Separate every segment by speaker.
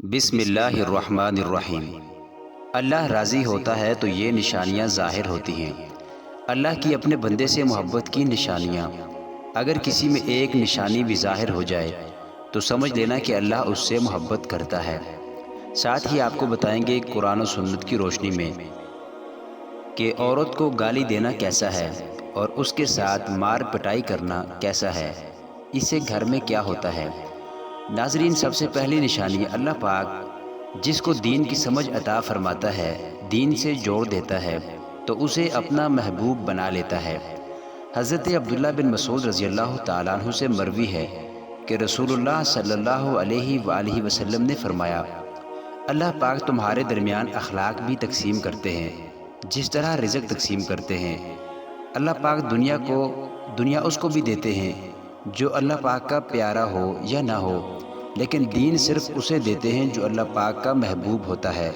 Speaker 1: بسم اللہ الرحمن الرحیم۔ اللہ راضی ہوتا ہے تو یہ نشانیاں ظاہر ہوتی ہیں۔ اللہ کی اپنے بندے سے محبت کی نشانیاں، اگر کسی میں ایک نشانی بھی ظاہر ہو جائے تو سمجھ لینا کہ اللہ اس سے محبت کرتا ہے۔ ساتھ ہی آپ کو بتائیں گے قرآن و سنت کی روشنی میں کہ عورت کو گالی دینا کیسا ہے اور اس کے ساتھ مار پٹائی کرنا کیسا ہے، اس سے گھر میں کیا ہوتا ہے۔ ناظرین، سب سے پہلی نشانی اللہ پاک جس کو دین کی سمجھ عطا فرماتا ہے، دین سے جوڑ دیتا ہے تو اسے اپنا محبوب بنا لیتا ہے۔ حضرت عبداللہ بن مسعود رضی اللہ تعالیٰ عنہ سے مروی ہے کہ رسول اللہ صلی اللہ علیہ وآلہ وسلم نے فرمایا، اللہ پاک تمہارے درمیان اخلاق بھی تقسیم کرتے ہیں جس طرح رزق تقسیم کرتے ہیں۔ اللہ پاک دنیا اس کو بھی دیتے ہیں جو اللہ پاک کا پیارا ہو یا نہ ہو، لیکن دین صرف اسے دیتے ہیں جو اللہ پاک کا محبوب ہوتا ہے۔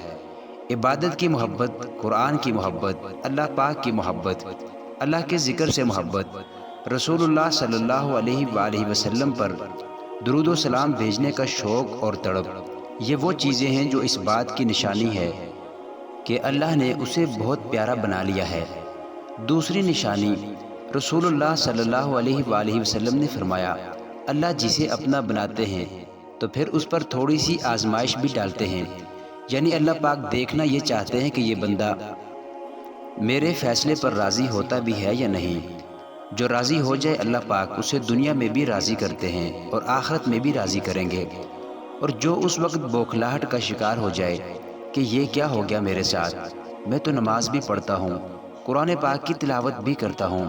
Speaker 1: عبادت کی محبت، قرآن کی محبت، اللہ پاک کی محبت، اللہ کے ذکر سے محبت، رسول اللہ صلی اللہ علیہ وآلہ وسلم پر درود و سلام بھیجنے کا شوق اور تڑپ، یہ وہ چیزیں ہیں جو اس بات کی نشانی ہے کہ اللہ نے اسے بہت پیارا بنا لیا ہے۔ دوسری نشانی، رسول اللہ صلی اللہ علیہ وآلہ وسلم نے فرمایا، اللہ جسے اپنا بناتے ہیں تو پھر اس پر تھوڑی سی آزمائش بھی ڈالتے ہیں، یعنی اللہ پاک دیکھنا یہ چاہتے ہیں کہ یہ بندہ میرے فیصلے پر راضی ہوتا بھی ہے یا نہیں۔ جو راضی ہو جائے اللہ پاک اسے دنیا میں بھی راضی کرتے ہیں اور آخرت میں بھی راضی کریں گے، اور جو اس وقت بوکھلاہٹ کا شکار ہو جائے کہ یہ کیا ہو گیا میرے ساتھ، میں تو نماز بھی پڑھتا ہوں، قرآن پاک کی تلاوت بھی کرتا ہوں،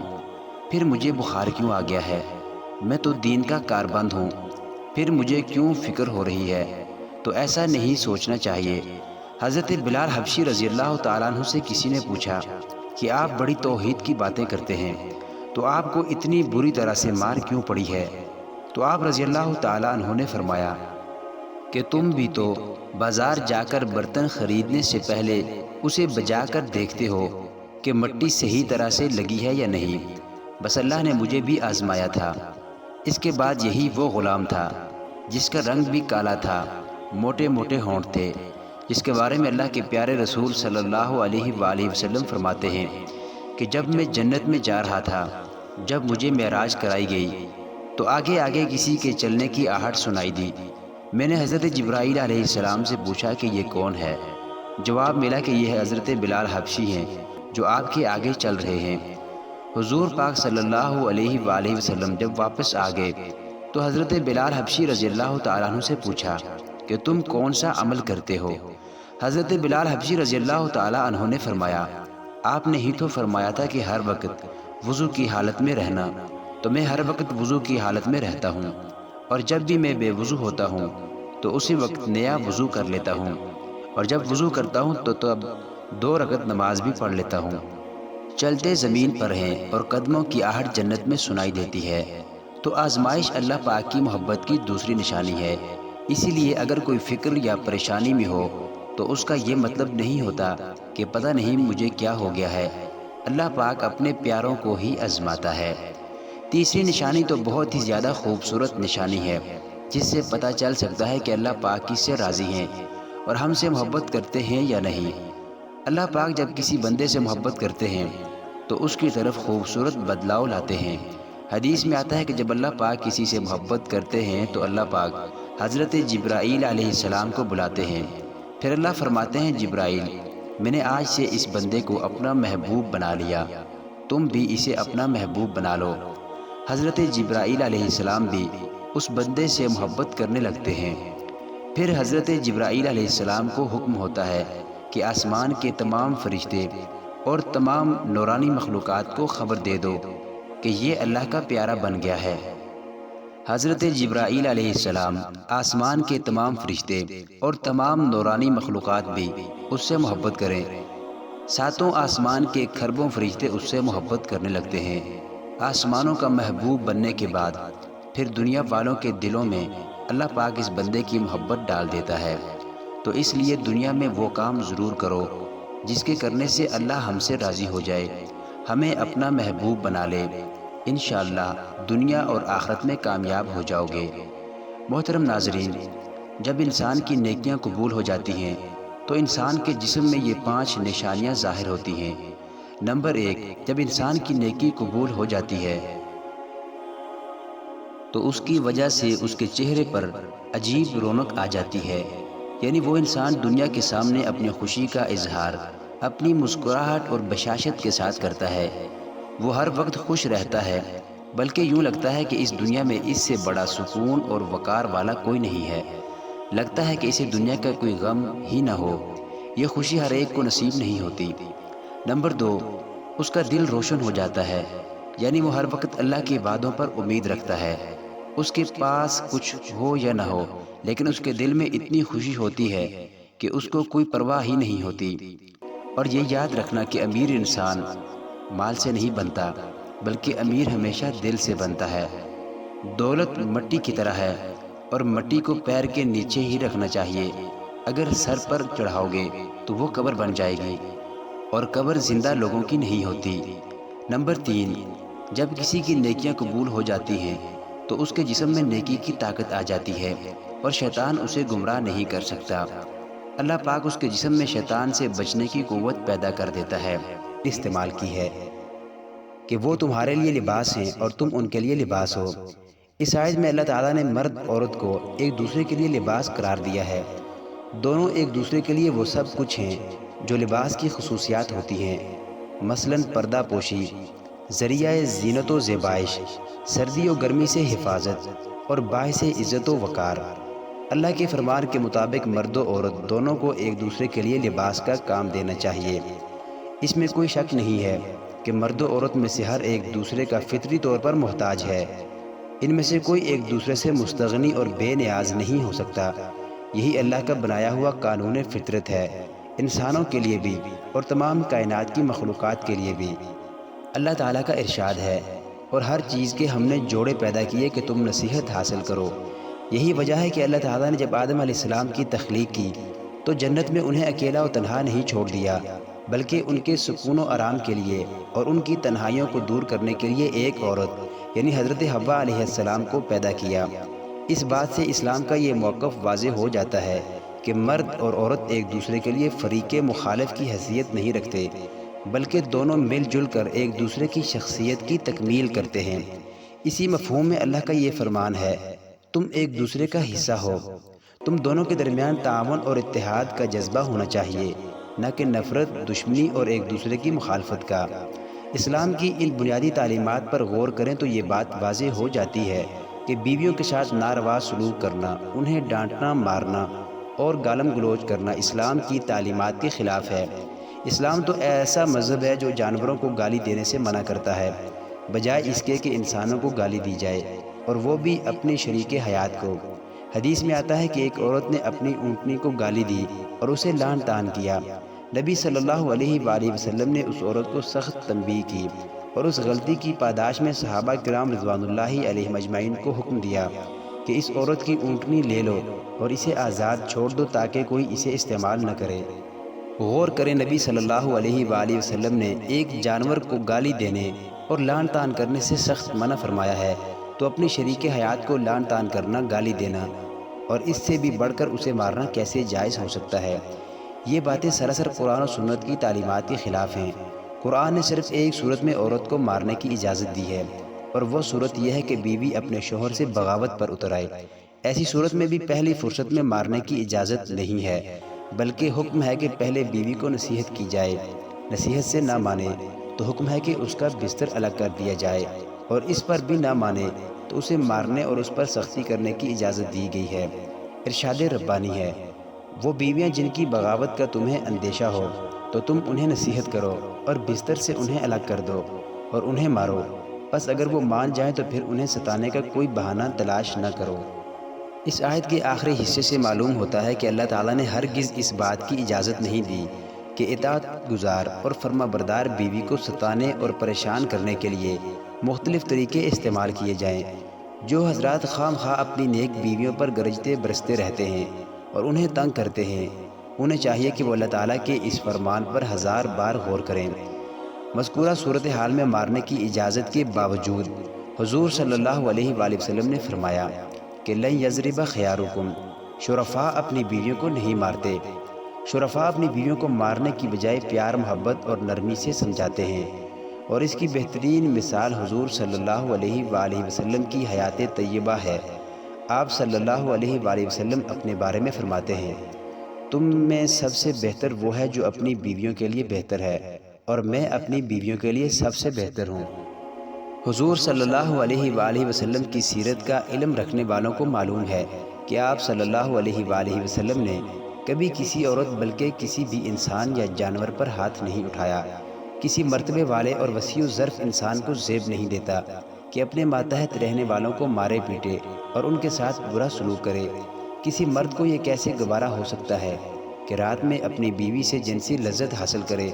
Speaker 1: پھر مجھے بخار کیوں آ گیا ہے، میں تو دین کا کاربند ہوں، پھر مجھے کیوں فکر ہو رہی ہے، تو ایسا نہیں سوچنا چاہیے۔ حضرت بلال حبشی رضی اللہ تعالیٰ عنہ سے کسی نے پوچھا کہ آپ بڑی توحید کی باتیں کرتے ہیں تو آپ کو اتنی بری طرح سے مار کیوں پڑی ہے؟ تو آپ رضی اللہ تعالیٰ عنہ نے فرمایا کہ تم بھی تو بازار جا کر برتن خریدنے سے پہلے اسے بجا کر دیکھتے ہو کہ مٹی صحیح طرح سے لگی ہے یا نہیں، بس اللہ نے مجھے بھی آزمایا تھا۔ اس کے بعد یہی وہ غلام تھا جس کا رنگ بھی کالا تھا، موٹے موٹے ہونٹ تھے، جس کے بارے میں اللہ کے پیارے رسول صلی اللہ علیہ وآلہ وسلم فرماتے ہیں کہ جب میں جنت میں جا رہا تھا، جب مجھے معراج کرائی گئی تو آگے آگے کسی کے چلنے کی آہٹ سنائی دی۔ میں نے حضرت جبرائیل علیہ السلام سے پوچھا کہ یہ کون ہے؟ جواب ملا کہ یہ حضرت بلال حبشی ہیں جو آپ کے آگے چل رہے ہیں۔ حضور پاک صلی اللہ علیہ وآلہ وسلم جب واپس آ گئے تو حضرت بلال حبشی رضی اللہ تعالیٰ عنہ سے پوچھا کہ تم کون سا عمل کرتے ہو؟ حضرت بلال حبشی رضی اللہ تعالیٰ عنہ نے فرمایا، آپ نے ہی تو فرمایا تھا کہ ہر وقت وضو کی حالت میں رہنا، تو میں ہر وقت وضو کی حالت میں رہتا ہوں، اور جب بھی میں بے وضو ہوتا ہوں تو اسی وقت نیا وضو کر لیتا ہوں، اور جب وضو کرتا ہوں تو تب 2 رکعت نماز بھی پڑھ لیتا ہوں۔ چلتے زمین پر ہیں اور قدموں کی آہٹ جنت میں سنائی دیتی ہے۔ تو آزمائش اللہ پاک کی محبت کی دوسری نشانی ہے۔ اسی لیے اگر کوئی فکر یا پریشانی میں ہو تو اس کا یہ مطلب نہیں ہوتا کہ پتہ نہیں مجھے کیا ہو گیا ہے، اللہ پاک اپنے پیاروں کو ہی آزماتا ہے۔ تیسری نشانی تو بہت ہی زیادہ خوبصورت نشانی ہے، جس سے پتہ چل سکتا ہے کہ اللہ پاک کس سے راضی ہیں اور ہم سے محبت کرتے ہیں یا نہیں۔ اللہ پاک جب کسی بندے سے محبت کرتے ہیں تو اس کی طرف خوبصورت بدلاؤ لاتے ہیں۔ حدیث میں آتا ہے کہ جب اللہ پاک کسی سے محبت کرتے ہیں تو اللہ پاک حضرت جبرائیل علیہ السلام کو بلاتے ہیں، پھر اللہ فرماتے ہیں، جبرائیل، میں نے آج سے اس بندے کو اپنا محبوب بنا لیا، تم بھی اسے اپنا محبوب بنا لو۔ حضرت جبرائیل علیہ السلام بھی اس بندے سے محبت کرنے لگتے ہیں۔ پھر حضرت جبرائیل علیہ السلام کو حکم ہوتا ہے کہ آسمان کے تمام فرشتے اور تمام نورانی مخلوقات کو خبر دے دو کہ یہ اللہ کا پیارا بن گیا ہے۔ حضرت جبرائیل علیہ السلام، آسمان کے تمام فرشتے اور تمام نورانی مخلوقات بھی اس سے محبت کریں۔ 7 آسمان کے کھربوں فرشتے اس سے محبت کرنے لگتے ہیں۔ آسمانوں کا محبوب بننے کے بعد پھر دنیا والوں کے دلوں میں اللہ پاک اس بندے کی محبت ڈال دیتا ہے۔ تو اس لیے دنیا میں وہ کام ضرور کرو جس کے کرنے سے اللہ ہم سے راضی ہو جائے، ہمیں اپنا محبوب بنا لے، انشاءاللہ دنیا اور آخرت میں کامیاب ہو جاؤ گے۔ محترم ناظرین، جب انسان کی نیکیاں قبول ہو جاتی ہیں تو انسان کے جسم میں یہ 5 نشانیاں ظاہر ہوتی ہیں۔ نمبر 1، جب انسان کی نیکی قبول ہو جاتی ہے تو اس کی وجہ سے اس کے چہرے پر عجیب رونق آ جاتی ہے، یعنی وہ انسان دنیا کے سامنے اپنی خوشی کا اظہار اپنی مسکراہٹ اور بشاشت کے ساتھ کرتا ہے۔ وہ ہر وقت خوش رہتا ہے، بلکہ یوں لگتا ہے کہ اس دنیا میں اس سے بڑا سکون اور وقار والا کوئی نہیں ہے۔ لگتا ہے کہ اسے دنیا کا کوئی غم ہی نہ ہو۔ یہ خوشی ہر ایک کو نصیب نہیں ہوتی۔ نمبر 2، اس کا دل روشن ہو جاتا ہے، یعنی وہ ہر وقت اللہ کی وعدوں پر امید رکھتا ہے۔ اس کے پاس کچھ ہو یا نہ ہو، لیکن اس کے دل میں اتنی خوشی ہوتی ہے کہ اس کو کوئی پرواہ ہی نہیں ہوتی۔ اور یہ یاد رکھنا کہ امیر انسان مال سے نہیں بنتا، بلکہ امیر ہمیشہ دل سے بنتا ہے۔ دولت مٹی کی طرح ہے اور مٹی کو پیر کے نیچے ہی رکھنا چاہیے۔ اگر سر پر چڑھاؤ گے تو وہ قبر بن جائے گی، اور قبر زندہ لوگوں کی نہیں ہوتی۔ نمبر 3، جب کسی کی نیکیاں قبول ہو جاتی ہیں تو اس کے جسم میں نیکی کی طاقت آ جاتی ہے اور شیطان اسے گمراہ نہیں کر سکتا۔ اللہ پاک اس کے جسم میں شیطان سے بچنے کی قوت پیدا کر دیتا ہے۔ استعمال کی ہے کہ وہ تمہارے لیے لباس ہیں اور تم ان کے لیے لباس ہو۔ اس آیت میں اللہ تعالیٰ نے مرد عورت کو ایک دوسرے کے لیے لباس قرار دیا ہے۔ دونوں ایک دوسرے کے لیے وہ سب کچھ ہیں جو لباس کی خصوصیات ہوتی ہیں، مثلاً پردہ پوشی، ذریعہ زینت و زیبائش، سردی و گرمی سے حفاظت اور باعث عزت و وقار۔ اللہ کے فرمان کے مطابق مرد و عورت دونوں کو ایک دوسرے کے لیے لباس کا کام دینا چاہیے۔ اس میں کوئی شک نہیں ہے کہ مرد و عورت میں سے ہر ایک دوسرے کا فطری طور پر محتاج ہے۔ ان میں سے کوئی ایک دوسرے سے مستغنی اور بے نیاز نہیں ہو سکتا۔ یہی اللہ کا بنایا ہوا قانون فطرت ہے، انسانوں کے لیے بھی اور تمام کائنات کی مخلوقات کے لیے بھی۔ اللہ تعالیٰ کا ارشاد ہے، اور ہر چیز کے ہم نے جوڑے پیدا کیے کہ تم نصیحت حاصل کرو۔ یہی وجہ ہے کہ اللہ تعالیٰ نے جب آدم علیہ السلام کی تخلیق کی تو جنت میں انہیں اکیلا و تنہا نہیں چھوڑ دیا، بلکہ ان کے سکون و آرام کے لیے اور ان کی تنہائیوں کو دور کرنے کے لیے ایک عورت یعنی حضرت حوا علیہ السلام کو پیدا کیا۔ اس بات سے اسلام کا یہ موقف واضح ہو جاتا ہے کہ مرد اور عورت ایک دوسرے کے لیے فریق مخالف کی حیثیت نہیں رکھتے، بلکہ دونوں مل جل کر ایک دوسرے کی شخصیت کی تکمیل کرتے ہیں۔ اسی مفہوم میں اللہ کا یہ فرمان ہے، تم ایک دوسرے کا حصہ ہو۔ تم دونوں کے درمیان تعاون اور اتحاد کا جذبہ ہونا چاہیے، نہ کہ نفرت، دشمنی اور ایک دوسرے کی مخالفت کا۔ اسلام کی ان بنیادی تعلیمات پر غور کریں تو یہ بات واضح ہو جاتی ہے کہ بیویوں کے ساتھ ناروا سلوک کرنا، انہیں ڈانٹنا، مارنا اور گالم گلوچ کرنا اسلام کی تعلیمات کے خلاف ہے۔ اسلام تو ایسا مذہب ہے جو جانوروں کو گالی دینے سے منع کرتا ہے، بجائے اس کے کہ انسانوں کو گالی دی جائے، اور وہ بھی اپنی شریک حیات کو۔ حدیث میں آتا ہے کہ ایک عورت نے اپنی اونٹنی کو گالی دی اور اسے لعن طعن کیا۔ نبی صلی اللہ علیہ وآلہ وسلم نے اس عورت کو سخت تنبیہ کی اور اس غلطی کی پاداش میں صحابہ کرام رضوان اللہ علیہم اجمعین کو حکم دیا کہ اس عورت کی اونٹنی لے لو اور اسے آزاد چھوڑ دو تاکہ کوئی اسے استعمال نہ کرے۔ غور کریں، نبی صلی اللہ علیہ وآلہ وسلم نے ایک جانور کو گالی دینے اور لعن طعن کرنے سے سخت منع فرمایا ہے، تو اپنی شریک حیات کو لعن طعن کرنا، گالی دینا اور اس سے بھی بڑھ کر اسے مارنا کیسے جائز ہو سکتا ہے؟ یہ باتیں سراسر قرآن و سنت کی تعلیمات کے خلاف ہیں۔ قرآن نے صرف ایک صورت میں عورت کو مارنے کی اجازت دی ہے، اور وہ صورت یہ ہے کہ بیوی اپنے شوہر سے بغاوت پر اتر آئے۔ ایسی صورت میں بھی پہلی فرصت میں مارنے کی اجازت نہیں ہے، بلکہ حکم ہے کہ پہلے بیوی کو نصیحت کی جائے۔ نصیحت سے نہ مانے تو حکم ہے کہ اس کا بستر الگ کر دیا جائے، اور اس پر بھی نہ مانے تو اسے مارنے اور اس پر سختی کرنے کی اجازت دی گئی ہے۔ ارشاد ربانی ہے، وہ بیویاں جن کی بغاوت کا تمہیں اندیشہ ہو تو تم انہیں نصیحت کرو اور بستر سے انہیں الگ کر دو اور انہیں مارو، بس اگر وہ مان جائیں تو پھر انہیں ستانے کا کوئی بہانہ تلاش نہ کرو۔ اس آیت کے آخری حصے سے معلوم ہوتا ہے کہ اللہ تعالیٰ نے ہرگز اس بات کی اجازت نہیں دی کہ اطاعت گزار اور فرما بردار بیوی کو ستانے اور پریشان کرنے کے لیے مختلف طریقے استعمال کیے جائیں۔ جو حضرات خواہ مخواہ اپنی نیک بیویوں پر گرجتے برستے رہتے ہیں اور انہیں تنگ کرتے ہیں، انہیں چاہیے کہ وہ اللہ تعالیٰ کے اس فرمان پر 1000 بار غور کریں۔ مذکورہ صورتحال میں مارنے کی اجازت کے باوجود حضور صلی اللہ علیہ وآلہ وسلم نے فرمایا کہ لن یضرب خیارکم، شرفاء اپنی بیویوں کو نہیں مارتے۔ شرفاء اپنی بیویوں کو مارنے کی بجائے پیار، محبت اور نرمی سے سمجھاتے ہیں، اور اس کی بہترین مثال حضور صلی اللہ علیہ وآلہ وسلم کی حیات طیبہ ہے۔ آپ صلی اللہ علیہ وآلہ وسلم اپنے بارے میں فرماتے ہیں، تم میں سب سے بہتر وہ ہے جو اپنی بیویوں کے لیے بہتر ہے، اور میں اپنی بیویوں کے لیے سب سے بہتر ہوں۔ حضور صلی اللہ علیہ وآلہ وسلم کی سیرت کا علم رکھنے والوں کو معلوم ہے کہ آپ صلی اللہ علیہ وآلہ وسلم نے کبھی کسی عورت بلکہ کسی بھی انسان یا جانور پر ہاتھ نہیں اٹھایا۔ کسی مرتبے والے اور وسیع ظرف انسان کو زیب نہیں دیتا کہ اپنے ماتحت رہنے والوں کو مارے پیٹے اور ان کے ساتھ برا سلوک کرے۔ کسی مرد کو یہ کیسے گوارا ہو سکتا ہے کہ رات میں اپنی بیوی سے جنسی لذت حاصل کرے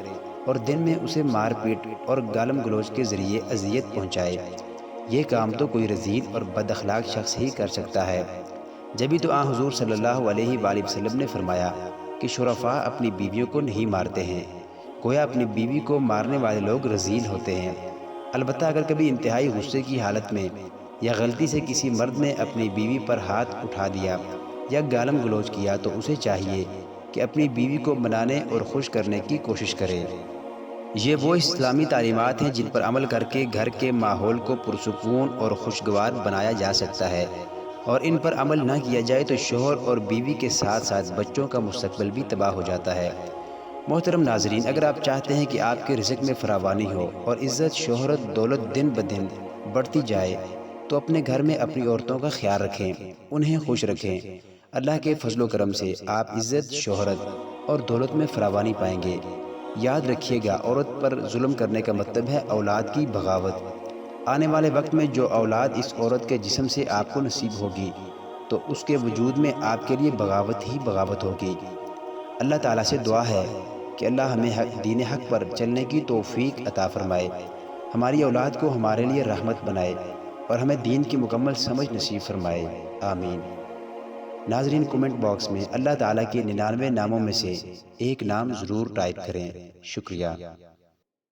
Speaker 1: اور دن میں اسے مار پیٹ اور گالم گلوچ کے ذریعے اذیت پہنچائے؟ یہ کام تو کوئی رذیل اور بد اخلاق شخص ہی کر سکتا ہے۔ جبھی تو حضور صلی اللہ علیہ وآلہ وسلم نے فرمایا کہ شرفاء اپنی بیویوں کو نہیں مارتے ہیں، گویا اپنی بیوی کو مارنے والے لوگ رذیل ہوتے ہیں۔ البتہ اگر کبھی انتہائی غصے کی حالت میں یا غلطی سے کسی مرد نے اپنی بیوی پر ہاتھ اٹھا دیا یا گالم گلوچ کیا تو اسے چاہیے کہ اپنی بیوی کو منانے اور خوش کرنے کی کوشش کرے۔ یہ وہ اسلامی تعلیمات ہیں جن پر عمل کر کے گھر کے ماحول کو پرسکون اور خوشگوار بنایا جا سکتا ہے، اور ان پر عمل نہ کیا جائے تو شوہر اور بیوی کے ساتھ ساتھ بچوں کا مستقبل بھی تباہ ہو جاتا ہے۔ محترم ناظرین، اگر آپ چاہتے ہیں کہ آپ کے رزق میں فراوانی ہو اور عزت، شہرت، دولت دن بدن بڑھتی جائے تو اپنے گھر میں اپنی عورتوں کا خیال رکھیں، انہیں خوش رکھیں۔ اللہ کے فضل و کرم سے آپ عزت، شہرت اور دولت میں فراوانی پائیں گے۔ یاد رکھیے گا، عورت پر ظلم کرنے کا مطلب ہے اولاد کی بغاوت۔ آنے والے وقت میں جو اولاد اس عورت کے جسم سے آپ کو نصیب ہوگی تو اس کے وجود میں آپ کے لیے بغاوت ہی بغاوت ہوگی۔ اللہ تعالیٰ سے دعا ہے کہ اللہ ہمیں دین حق پر چلنے کی توفیق عطا فرمائے، ہماری اولاد کو ہمارے لیے رحمت بنائے اور ہمیں دین کی مکمل سمجھ نصیب فرمائے، آمین۔ ناظرین، کومنٹ باکس میں اللہ تعالیٰ کے 99 ناموں میں سے ایک نام ضرور ٹائپ کریں۔ شکریہ۔